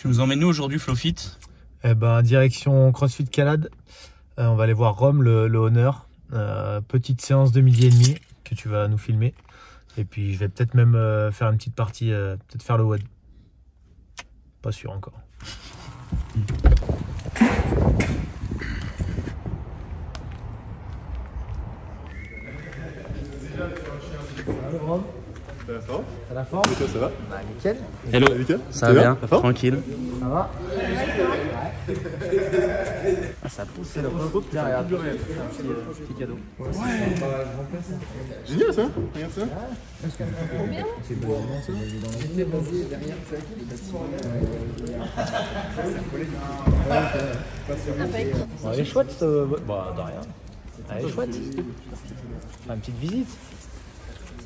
Tu nous emmènes où aujourd'hui, Flowfit? Eh ben, direction CrossFit Calade. On va aller voir Rome, le Honor. Petite séance de 12h30 que tu vas nous filmer. Et puis je vais peut-être même faire une petite partie, peut-être faire le WOD. Pas sûr encore. Salut Rome. T'as la forme? Et toi, ça va? Bah nickel. Hello, Nickel. ça va bien? Tranquille. Ça va? Ah, ça pousse, c'est le coup. Tiens, regarde, un petit cadeau. Ouais. Génial ça. Regarde ça. C'est beau. Elle est chouette, bah, de rien. Elle est chouette. Faire une petite visite.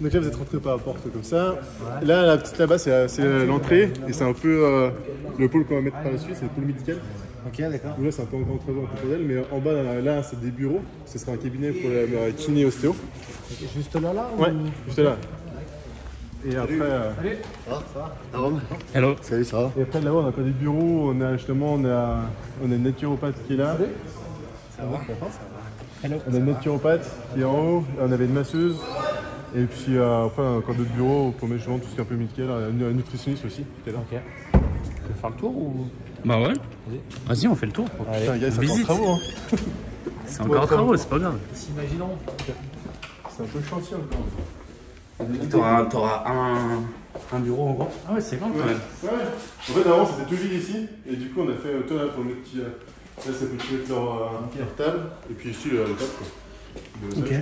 Donc là vous êtes rentré par la porte comme ça. Ouais. Là la petite là-bas c'est l'entrée et c'est un peu le pôle qu'on va mettre par la suite, c'est le pôle médical. Ok, d'accord. Donc là c'est un peu encore entre d'elle, mais en bas là c'est des bureaux, ce sera un cabinet pour la kiné ostéo. Okay, juste là Ouais, ou... juste là. Et après. Salut. Ça va Rome? Hello. Salut, ça va? Et après là-bas on a encore des bureaux, on a justement on a une naturopathe qui est là. Salut. Ça va? Hello. On a une naturopathe qui est en haut, on avait une masseuse. Et puis après encore d'autres bureaux pour mettre justement tout ce qui est un peu médical, un nutritionniste aussi qui est là. Ok. Tu veux faire le tour ou... Bah ouais. Vas-y, on fait le tour. Putain, gars, c'est encore Visite. travaux, hein. C'est encore travaux, c'est pas grave. Imaginons. C'est un peu chantier encore. T'auras un bureau en gros. Ah ouais, c'est grand quand même. Ouais. En fait, avant c'était tout vide ici, et du coup on a fait toi là pour le petit. Là, ça peut mettre leur table, et puis ici le table quoi. Ok.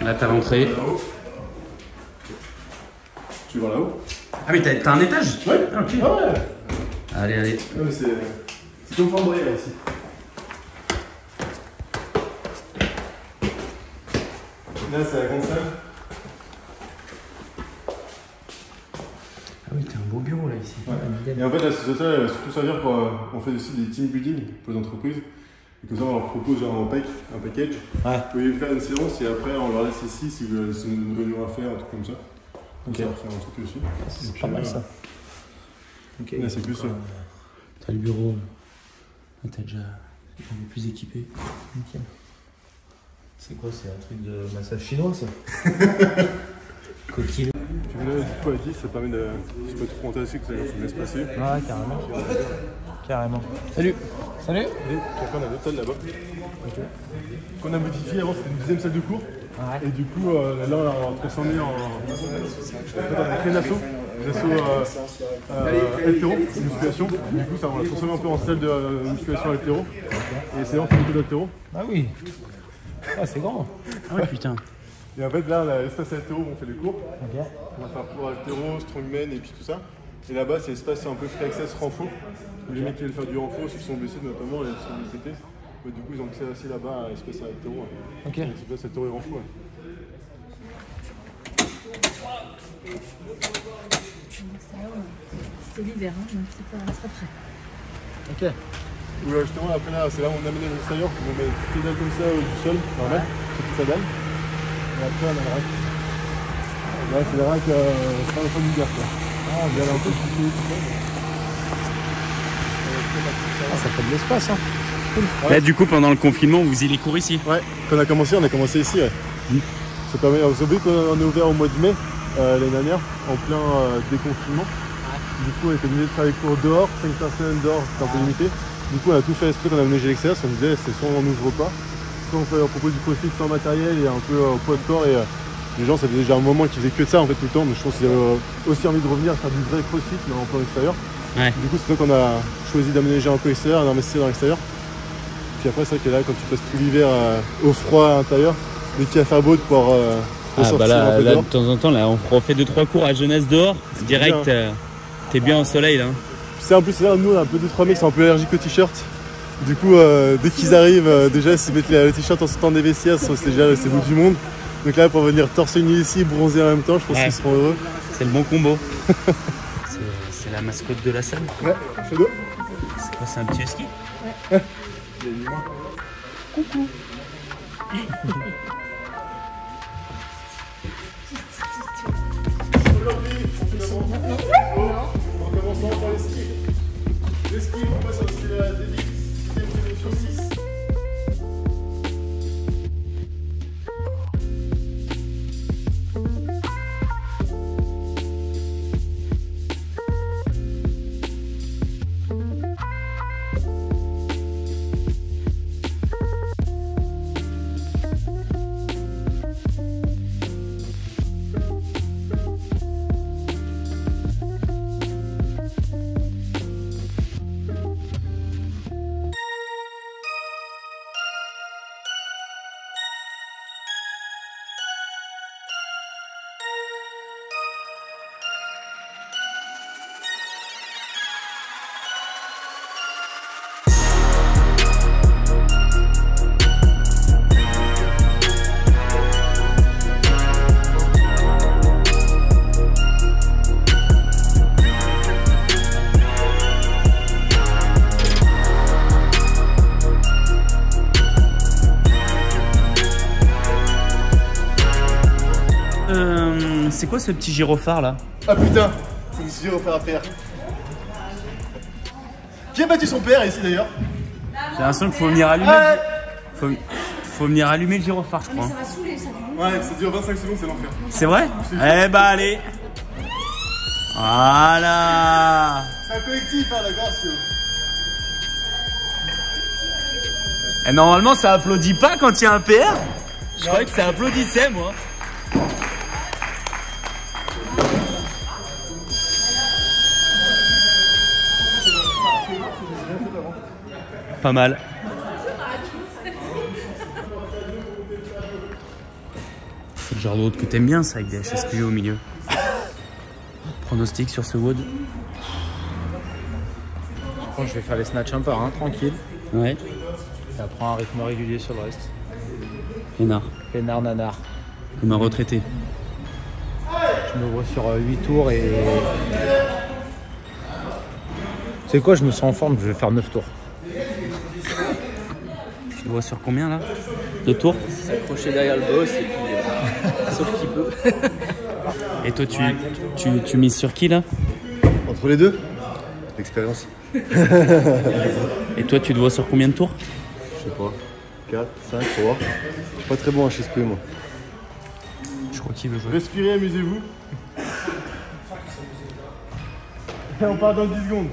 Là, t'as l'entrée. Tu vas là-haut? Ah, mais t'as un étage? Ouais. Ah, ok. Ouais. Allez, allez. Non, mais c'est comme Fambray là ici. Là, c'est la grande salle. Ah oui, t'as un beau bureau là ici. Ouais. Et en fait, là, c'est ça, surtout servir pour. On fait aussi des team building pour les entreprises. Et comme ça, on leur propose genre un package. Ouais. Vous pouvez faire une séance et après, on leur laisse ici si vous avez une réunion à faire, un truc comme ça. Donc, ça va faire un truc aussi. C'est pas mal ça. Ok. Là, c'est plus ça. T'as le bureau. Là, t'as déjà. On est plus équipé. Nickel. C'est quoi? C'est un truc de massage chinois ça? Coquille. Tu veux là, du coup, à 10, ça permet de. Tu peux te fronter dessus, que ça laisse passer. Ouais, carrément. Carrément. Salut. Salut. Et puis après, on a d'autres salles là-bas. Ok. Qu'on a modifié, avant c'était une deuxième salle de cours. Ouais. Et du coup, là, on l'a transformé en. On a créé une asso. Une asso haltéro, musculation. Du coup, ça, on l'a transformé un peu en salle de musculation haltéro. Okay. Et c'est là, on fait beaucoup d'haltéro. Ah oui. Ah, c'est grand. Ah ouais, putain. Et en fait, là, l'espace haltéro où on fait les cours. Ok. On va faire pour haltéro, strongman et puis tout ça. Et là-bas, c'est l'espace un peu free access renfo. Les mecs qui veulent faire du renfo, ceux qui sont blessés notamment, et qui sont blessés. Du coup, ils ont accès aussi là-bas à l'espace haltéro. Ok. L'espace haltéro et renfo. Ouais. C'est l'hiver, hein, donc ça sera prêt. Ok. Ou justement, après là, c'est là où on amène à l'extérieur, on met toutes les dalles comme ça du sol, normal, c'est toute la dalle. Et après, on a le rack. Là, c'est le rack, c'est pas le fond d'hiver quoi. Ah, on vient un peu pousser tout ça. Ah, ça fait de l'espace, hein. Cool. Ouais. Là, du coup, pendant le confinement, vous faisiez les cours ici? Ouais, quand on a commencé ici, ouais. Ça permet, vous savez qu'on est ouvert au mois de mai l'année dernière, en plein déconfinement. Du coup, on était obligé de faire les cours dehors, 5 personnes dehors, c'était un peu limité. Du coup, on a tout fait exprès qu'on a aménagé l'extérieur, ça nous disait, c'est soit on n'ouvre pas, soit on propose du crossfit sans matériel et un peu poids de corps. Et les gens, ça faisait déjà un moment qu'ils faisaient que de ça en fait tout le temps, donc je pense qu'ils avaient aussi envie de revenir faire du vrai crossfit mais en plein extérieur. Ouais. Du coup, c'est là qu'on a choisi d'aménager un peu extérieur, d'investir dans l'extérieur. Puis après, c'est vrai que là, quand tu passes tout l'hiver au froid à l'intérieur, dès qu'il va faire beau de pouvoir ressortir un peu là, dehors. de temps en temps, là, on refait 2-3 cours à jeunesse dehors, direct. T'es bien au soleil là. C'est en plus là, nous on a un peu 2-3 mecs qui sont un peu allergiques aux t-shirts. Du coup, dès qu'ils arrivent, déjà s'ils mettent les t-shirts en sortant des vestiaires, c'est déjà le bout du monde. Donc là, pour venir torse nu ici, bronzer en même temps, je pense qu'ils seront heureux. C'est le bon combo. C'est la mascotte de la salle. Ouais, Shadow. C'est quoi, c'est un petit husky? Ouais. Il y a moi. Coucou. Aujourd'hui, on commence commençons par les skis. Les skis, pour moi, c'est la délit. 6ème série sur 6. C'est quoi ce petit gyrophare là? Ah putain, c'est une gyrophare à père. Qui a battu son père ici d'ailleurs? J'ai l'impression qu'il faut venir allumer. Faut venir allumer le gyrophare, je crois. Ça va saouler, ça. Ouais, ça dure 25 secondes, c'est l'enfer. C'est vrai? Eh bah allez. Voilà. C'est un collectif, hein, d'accord? Et normalement ça applaudit pas quand il y a un PR. Je croyais que ça applaudissait moi. Pas mal. C'est le genre de wood que t'aimes bien ça avec des HSP au milieu. Pronostic sur ce wood? Je pense que je vais faire les snatchs un par un, tranquille. Ouais. Et après un rythme régulier sur le reste. Pénard. Pénard nanar. Comme un retraité. Je m'ouvre sur 8 tours et... Tu sais quoi, je me sens en forme, je vais faire 9 tours. Tu vois sur combien là? 2 tours? S'accrocher derrière le boss et puis... sauf qu'il peut. Et toi tu mises sur qui là? Entre les deux? L'expérience. Et toi tu te vois sur combien de tours? Je sais pas. 4, 5, 3. Je suis pas très bon en HSP moi. Je crois qu'il veut jouer. Respirez, amusez-vous. Et on part dans 10 secondes.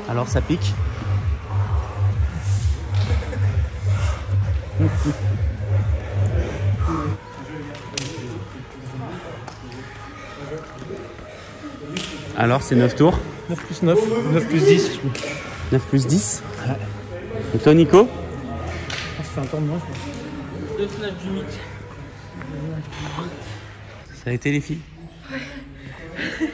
Alors ça pique. Alors c'est 9 tours. 9 plus 9, 9 plus 10. 9 plus 10. Ouais. Et toi Nico? Ça fait un tour de moins. 2 snaps du mythe. Ça a été les filles? Ouais.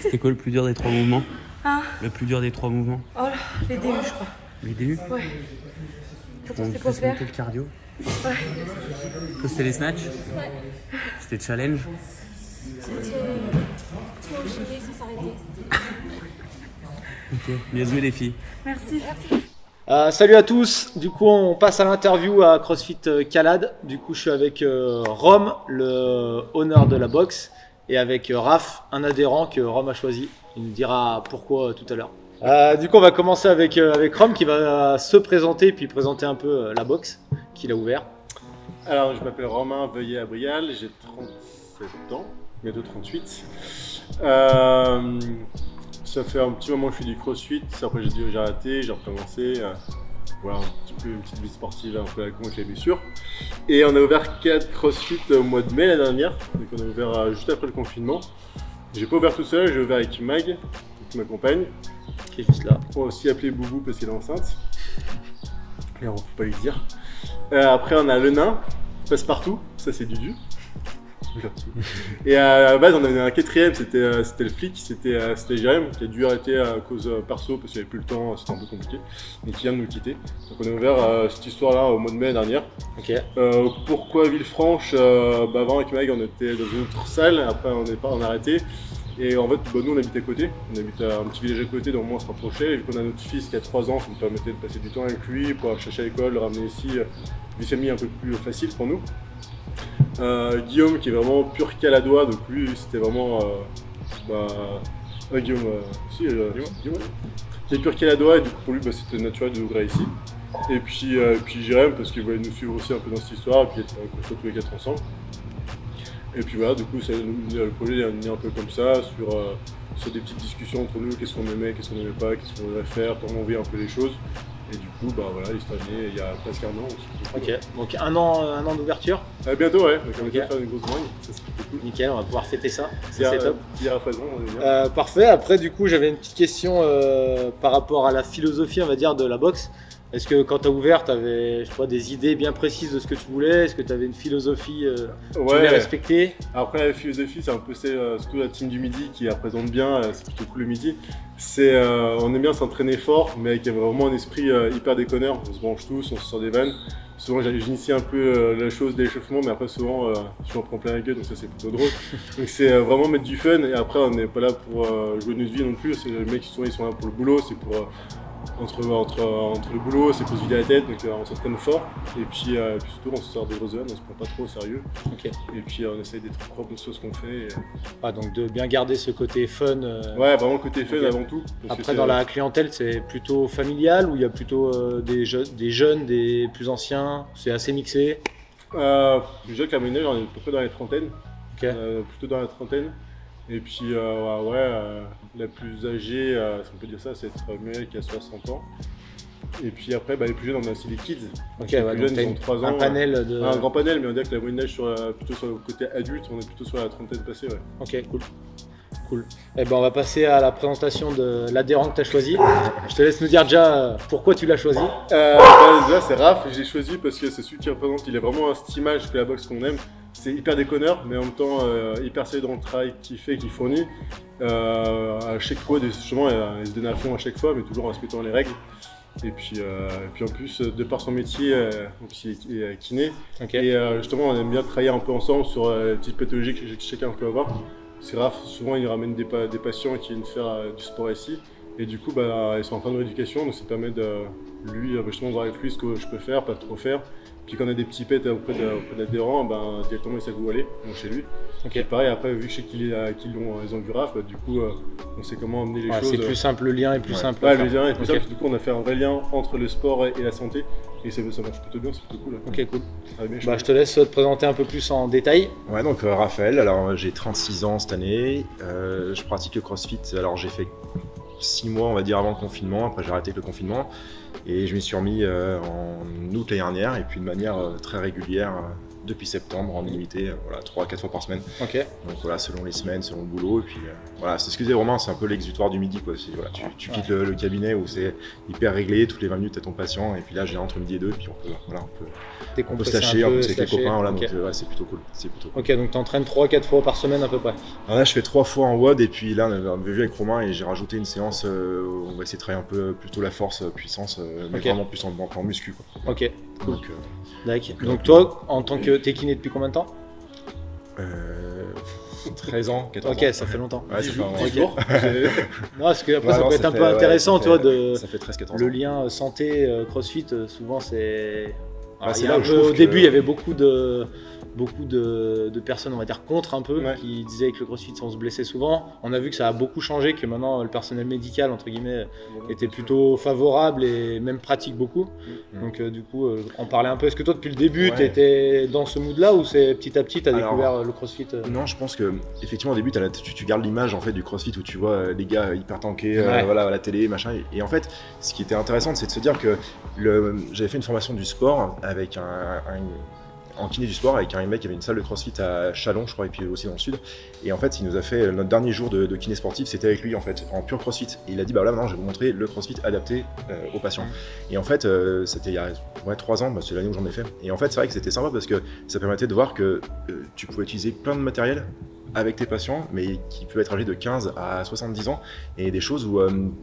C'était quoi le plus dur des 3 mouvements? Hein? Le plus dur des 3 mouvements? Oh là, les DU je crois. Les DU? Ouais. Pourtant On c'était quoi fait faire? monter le cardio. Ouais. Toi c'était les snatchs? Ouais. C'était challenge? C'était trop enchaîné sans s'arrêter. Ok, bien joué les filles. Merci. Salut à tous, du coup on passe à l'interview à CrossFit Calade. Du coup je suis avec Rome, le owner de la boxe, et avec Raph, un adhérent que Rome a choisi. Il nous dira pourquoi tout à l'heure. Du coup on va commencer avec Rome qui va se présenter puis présenter un peu la boxe qu'il a ouvert. Alors je m'appelle Romain Veuillet-Abrial, j'ai 37 ans, bientôt 38. Ça fait un petit moment que je fais du crossfit, après j'ai arrêté, j'ai recommencé. voilà, un petit peu une petite vie sportive un peu à la con avec les blessures. Et on a ouvert 4 CrossFit au mois de mai l'année dernière, donc on a ouvert juste après le confinement. J'ai pas ouvert tout seul, j'ai ouvert avec Mag, qui m'accompagne. Qui est juste là. On va aussi appeler Boubou parce qu'elle est enceinte. Et on faut pas lui dire. Après on a le nain, Passe-Partout, ça c'est Dudu. Et à la base on avait un quatrième, c'était le flic, c'était Jérém qui a dû arrêter à cause perso parce qu'il avait plus le temps, c'était un peu compliqué, et qui vient de nous quitter. Donc on a ouvert cette histoire là au mois de mai dernière. Ok. Pourquoi Villefranche? Avant avec Mag on était dans une autre salle, après on a arrêté. Et en fait nous on habite à côté, on habite à un petit village à côté, donc au moins on se rapprochait. Et vu qu'on a notre fils qui a 3 ans, ça nous permettait de passer du temps avec lui, pour aller chercher à l'école, le ramener ici, vie famille un peu plus facile pour nous. Guillaume qui est vraiment pur caladois, donc lui c'était vraiment Guillaume, Guillaume qui est pur caladois, et du coup pour lui c'était naturel de l'ouvrir ici. Et puis Jérém parce qu'il voulait nous suivre aussi un peu dans cette histoire, et puis être tous les 4 ensemble. Et puis voilà, du coup le projet est né un peu comme ça, sur des petites discussions entre nous, qu'est-ce qu'on aimait, qu'est-ce qu'on n'aimait pas, qu'est-ce qu'on voudrait faire, comment on vit un peu les choses. Et du coup, voilà, cette année, il y a presque un an. Ok, donc un an d'ouverture. Bientôt, ouais, donc on va faire une grosse bringue, ça c'est plutôt cool. Nickel, on va pouvoir fêter ça, c'est top. Hier à Fazon, on est bien. Parfait, après du coup j'avais une petite question par rapport à la philosophie on va dire de la boxe. Est-ce que quand tu as ouvert, tu avais des idées bien précises de ce que tu voulais? Est-ce que tu avais une philosophie que tu voulais respecter? Après la philosophie, c'est un peu surtout la team du midi qui la présente bien, c'est plutôt cool le midi. On aime bien s'entraîner fort, mais avec vraiment un esprit hyper déconneur. On se branche tous, on se sort des vannes. Souvent j'initie un peu la chose d'échauffement, mais après souvent je m'en prends plein la gueule, donc ça c'est plutôt drôle. Donc c'est vraiment mettre du fun, et après on n'est pas là pour jouer notre vie non plus. Les mecs ils sont là pour le boulot, c'est pour entre le boulot, c'est pour se vider la tête, donc on s'entraîne fort. Et puis surtout on se sort des grosses vannes, on se prend pas trop au sérieux. Okay. Et puis on essaye d'être propre de ce qu'on fait. Donc de bien garder ce côté fun. Ouais, vraiment le côté fun avant tout. Après dans la clientèle, c'est plutôt familial ou il y a plutôt des jeunes, des plus anciens? C'est assez mixé? Déjà que la moyenne on est à peu près dans les trentaines. Okay. Plutôt dans la trentaine. Et puis la plus âgée, si on peut dire ça, c'est Muriel qui a 60 ans. Et puis après, les plus jeunes, on a aussi les kids. Ok, les plus jeunes, ils ont 3 ans. Un panel de... Un grand panel, mais on dirait que la moyenne d'âge plutôt sur le côté adulte, on est plutôt sur la trentaine passée. Ouais. Ok, cool. Et on va passer à la présentation de l'adhérent que tu as choisi. Je te laisse nous dire déjà pourquoi tu l'as choisi. Déjà, c'est Raph, je l'ai choisi parce que c'est celui qui représente, il a vraiment cette image que la boxe qu'on aime. C'est hyper déconneur, mais en même temps hyper sérieux dans le travail qu'il fait, qu'il fournit. À chaque fois, justement, il se donne à fond à chaque fois, mais toujours en respectant les règles. Et puis en plus, de par son métier, il est kiné. Okay. Et justement, on aime bien travailler un peu ensemble sur les petites pathologies que chacun peut avoir. C'est Raph, souvent il ramène des patients qui viennent faire du sport ici. Et du coup, ils sont en fin de rééducation, donc ça permet de justement voir avec lui ce que je peux faire, pas trop faire. Puis quand on a des petits pets auprès d'adhérents, directement il sait où aller, donc chez lui. Okay. Et pareil, après, vu que je sais qu'ils ont vu Raph, du coup, on sait comment amener les choses. C'est plus simple, le lien est plus simple. Ouais, le lien est plus simple, du coup, on a fait un vrai lien entre le sport et la santé. Et ça marche plutôt bien, c'est plutôt cool. Ok, cool. Je te laisse te présenter un peu plus en détail. Ouais, donc Raphaël, alors j'ai 36 ans cette année. Je pratique le CrossFit, alors j'ai fait 6 mois, on va dire, avant le confinement. Après, j'ai arrêté avec le confinement. Et je m'y suis remis en août l'année dernière, et puis de manière très régulière depuis septembre, en illimité, 3-4 fois par semaine. Okay. Donc voilà, selon les semaines, selon le boulot. Et puis c'est ce que je disais Romain, c'est un peu l'exutoire du midi, quoi. Tu quittes le cabinet où c'est hyper réglé, toutes les 20 minutes t'as ton patient, et puis là j'ai entre midi et 2, et puis on peut se lâcher, on peut se avec les copains, donc c'est plutôt cool. Ok, donc tu entraînes 3-4 fois par semaine à peu près? Alors là je fais 3 fois en WOD, et puis là on avait vu avec Romain, et j'ai rajouté une séance où on va essayer de travailler un peu plutôt la force, puissance, mais vraiment plus en muscu, quoi. Ok, cool. Donc toi, en tant que t'es kiné depuis combien de temps? 13 ans, 14 ans. Ok, ça fait longtemps. Ouais, 10 jours. Non, parce que après ça peut être un peu intéressant, tu vois, ça fait 13-14 ans. Le lien santé, CrossFit, souvent c'est... au début, il y avait beaucoup de beaucoup de personnes, on va dire, contre un peu, qui disaient que le CrossFit, on se blessait souvent. On a vu que ça a beaucoup changé, que maintenant, le personnel médical, entre guillemets, était plutôt favorable et même pratique beaucoup. Donc, du coup, en parler un peu. Est-ce que toi, depuis le début, tu étais dans ce mood-là ou c'est petit à petit, tu as découvert le CrossFit Non, je pense que effectivement au début, tu gardes l'image en fait du CrossFit où tu vois les gars hyper tankés, voilà, à la télé, machin. Et en fait, ce qui était intéressant, c'est de se dire que j'avais fait une formation du sport avec en kiné du sport avec un mec qui avait une salle de CrossFit à Chalon, je crois, et puis aussi dans le sud. Et en fait, il nous a fait notre dernier jour de kiné sportif, c'était avec lui en fait, en pur CrossFit. Et il a dit bah là maintenant, je vais vous montrer le CrossFit adapté aux patients. Et en fait, c'était il y a 3 ans, c'est l'année où j'en ai fait. Et en fait, c'est vrai que c'était sympa parce que ça permettait de voir que tu pouvais utiliser plein de matériel avec tes patients, mais qui peut être âgé de 15 à 70 ans, et des choses où,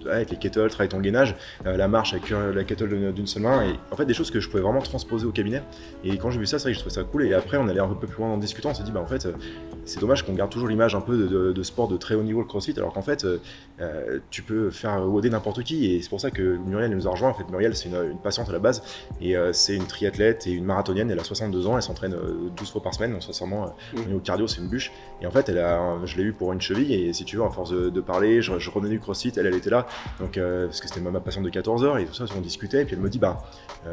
avec les kettles, travailler ton gainage, la marche avec la kettle d'une seule main, et en fait des choses que je pouvais vraiment transposer au cabinet. Et quand j'ai vu ça, c'est vrai que je trouvais ça cool, et après on allait un peu plus loin en discutant, on s'est dit bah en fait c'est dommage qu'on garde toujours l'image un peu de sport de très haut niveau, le CrossFit, alors qu'en fait tu peux faire WOD n'importe qui, et c'est pour ça que Muriel nous a rejoint. En fait Muriel c'est une patiente à la base, et c'est une triathlète et une marathonienne, elle a 62 ans, elle s'entraîne 12 fois par semaine, donc sincèrement au niveau cardio c'est une bûche, et en fait je l'ai eu pour une cheville, et si tu veux, à force de parler, je revenais du CrossFit, elle était là, donc parce que c'était ma patiente de 14 heures, et tout ça, on discutait, et puis elle me dit bah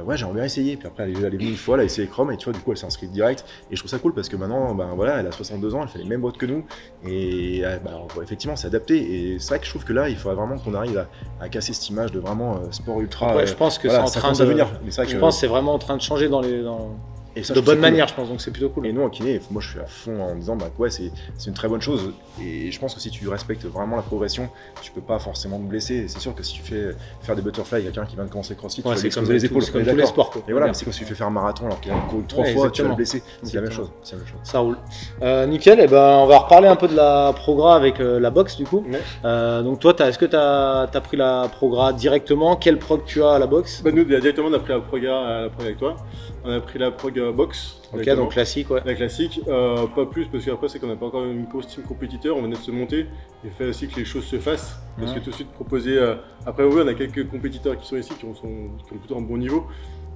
ouais, j'aimerais bien essayer, puis après elle est venue une fois, elle a essayé Chrome, et tu vois, du coup elle s'est inscrite direct, et je trouve ça cool parce que maintenant, voilà, elle a 62 ans, elle fait les mêmes bottes que nous, et effectivement c'est adapté, et c'est vrai que je trouve que là, il faudrait vraiment qu'on arrive à casser cette image de vraiment sport ultra. Ouais, je pense que c'est en train de venir, je pense que c'est vraiment en train de changer et ça, de bonne manière, je pense, donc c'est plutôt cool. Et nous en kiné, moi je suis à fond en disant bah ouais, c'est une très bonne chose, et je pense que si tu respectes vraiment la progression, tu peux pas forcément te blesser. C'est sûr que si tu fais faire des butterflies, quelqu'un qui vient de commencer CrossFit, tu vas lui exploser les épaules, comme tous les sports. Et voilà, mais c'est comme si tu fais faire un marathon alors qu'il a couru 3 fois, tu vas le blesser. C'est la même chose. Ça roule. Nickel, et ben on va reparler un peu de la progra avec la boxe du coup. Donc toi, est-ce que tu as pris la progra directement? Quelle prog tu as à la boxe? Bah nous directement on a pris la prog avec toi. On a pris la prog box. Ok, donc classique, ouais. La classique, pas plus, parce qu'après c'est qu'on n'a pas encore une grosse team compétiteur, on venait de se monter, il fait aussi que les choses se fassent, parce que tout de suite proposer, après oui on a quelques compétiteurs qui sont ici, qui ont plutôt un bon niveau,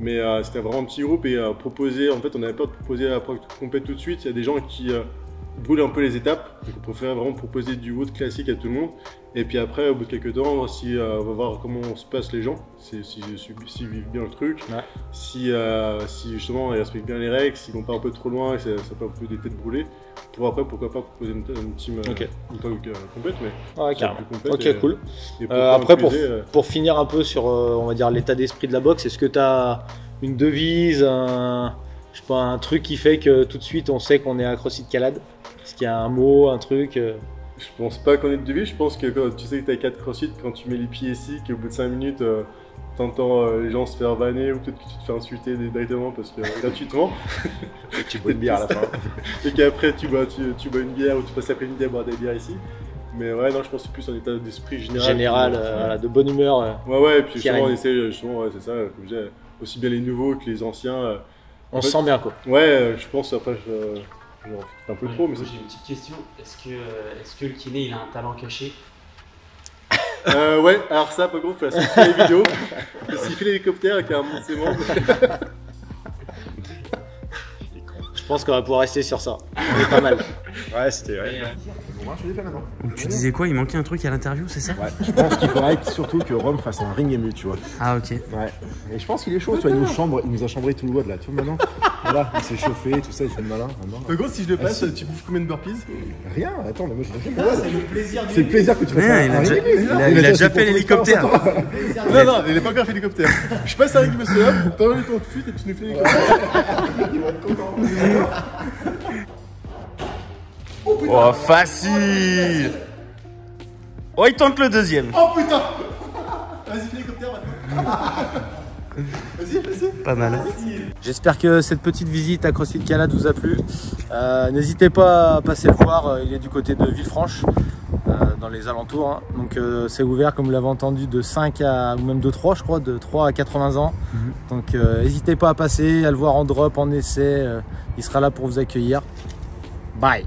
mais c'était vraiment un petit groupe, et proposer, en fait on avait peur de proposer la prog compète tout de suite, il y a des gens qui brûlent un peu les étapes, donc on préfère vraiment proposer du WOD classique à tout le monde, et puis après au bout de quelques temps, on va voir comment se passent les gens, s'ils vivent bien le truc, si justement ils respectent bien les règles, s'ils vont pas un peu trop loin et ça peut un peu des têtes brûlées, pour après pourquoi pas proposer une team complète, mais carrément. Plus complète, ok, cool. Après pour finir un peu sur on va dire l'état d'esprit de la boxe, est-ce que tu as une devise, je sais pas, un truc qui fait que tout de suite on sait qu'on est à CrossFit Calade? Est-ce qu'il y a un mot, un truc Je pense pas qu'on ait de devise, je pense que quand tu sais que tu as 4 CrossFit, quand tu mets les pieds ici, qu'au bout de 5 minutes, t'entends les gens se faire vanner, ou peut-être que tu te fais insulter directement parce que gratuitement. Et tu bois une bière à la fin. Et qu'après tu bois une bière, ou tu passes après une bière boire des bières ici. Mais ouais, non, je pense que c'est plus un état d'esprit général. De bonne humeur. Ouais, et puis justement, on essaie, justement, c'est ça, comme je disais, aussi bien les nouveaux que les anciens. On se sent bien, quoi. Ouais, je pense, après, j'en fais un peu trop. Mais j'ai une petite question, est-ce que le kiné, il a un talent caché? Ouais, alors ça, pas gros, il faut la sortir les vidéos. S'il fait l'hélicoptère avec un montement. Je pense qu'on va pouvoir rester sur ça. On est pas mal. Ouais, c'était vrai. Tu disais quoi? Il manquait un truc à l'interview, c'est ça? Ouais, je pense qu'il faudrait surtout que Rome fasse un ring ému, tu vois. Ah, ok. Ouais. Et je pense qu'il est chaud, tu vois, il nous a chambré tout le WOD là, tu vois maintenant. Voilà, il s'est chauffé, tout ça, il fait le malin. En gros, si je le passe, tu bouffes combien de burpees? Rien, attends, mais moi j'ai fait c'est le plaisir. C'est le plaisir que tu fasses un ring ému. Il a déjà fait l'hélicoptère. Non, il n'a pas encore fait l'hélicoptère. Je passe un ring muscle up, t'as enlevé ton fuite et tu nous fais l'hélicoptère. Il va être content. Oh, facile. Oh, il tente le deuxième. Oh putain. Vas-y, fais l'hélicoptère maintenant. Vas-y. Pas mal. J'espère que cette petite visite à CrossFit Calade vous a plu. N'hésitez pas à passer le voir, il est du côté de Villefranche, dans les alentours. Hein. Donc c'est ouvert, comme vous l'avez entendu, de 5 à, ou même de 3, je crois, de 3 à 80 ans. Donc n'hésitez pas à passer, à le voir en drop, en essai, il sera là pour vous accueillir. Bye.